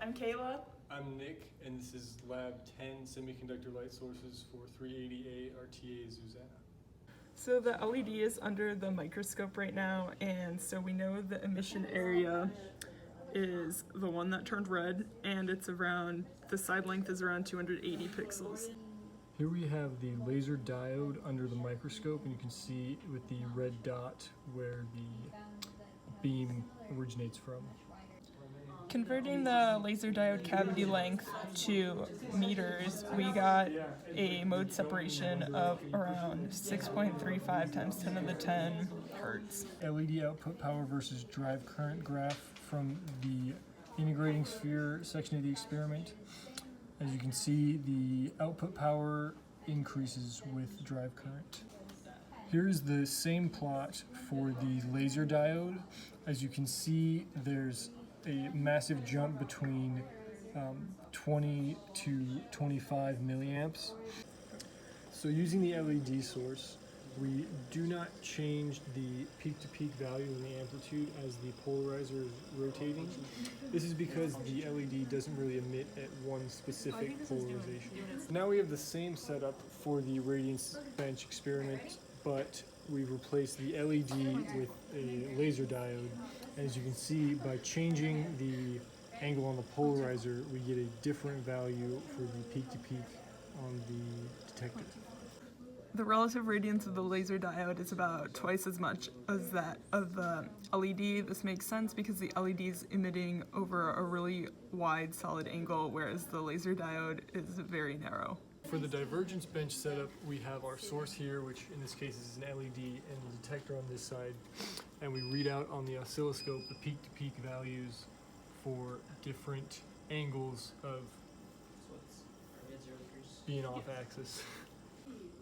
I'm Kayla. I'm Nick, and this is Lab 10 Semiconductor Light Sources for 380A RTA Zuzana. So the LED is under the microscope right now, and so we know the emission area is the one that turned red, and the side length is around 280 pixels. Here we have the laser diode under the microscope, and you can see with the red dot where the beam originates from. Converting the laser diode cavity length to meters, we got a mode separation of around 6.35 times 10 to the 10 hertz. LED output power versus drive current graph from the integrating sphere section of the experiment. As you can see, the output power increases with drive current. Here's the same plot for the laser diode. As you can see, there's a massive jump between 20 to 25 milliamps. So using the LED source, we do not change the peak-to-peak value in the amplitude as the polarizer is rotating. This is because the LED doesn't really emit at one specific polarization. Now we have the same setup for the radiance bench experiment, but we've replaced the LED with a laser diode. As you can see, by changing the angle on the polarizer, we get a different value for the peak-to-peak on the detector. The relative radiance of the laser diode is about twice as much as that of the LED. This makes sense because the LED is emitting over a really wide solid angle, whereas the laser diode is very narrow. For the divergence bench setup, we have our source here, which in this case is an LED, and the detector on this side. And we read out on the oscilloscope the peak-to-peak values for different angles of being off axis.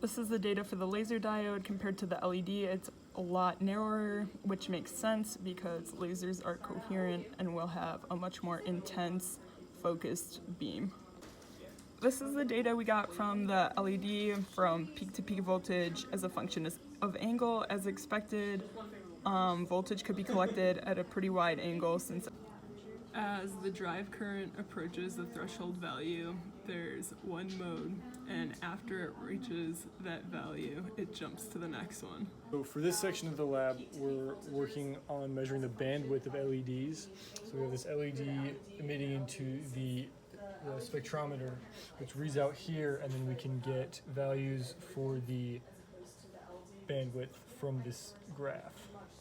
This is the data for the laser diode compared to the LED. It's a lot narrower, which makes sense because lasers are coherent and will have a much more intense focused beam. This is the data we got from the LED from peak-to-peak voltage as a function of angle. As expected, voltage could be collected at a pretty wide angle since as the drive current approaches the threshold value, there's one mode, and after it reaches that value, it jumps to the next one. So for this section of the lab, we're working on measuring the bandwidth of LEDs. So we have this LED emitting into the spectrometer, which reads out here, and then we can get values for the bandwidth from this graph.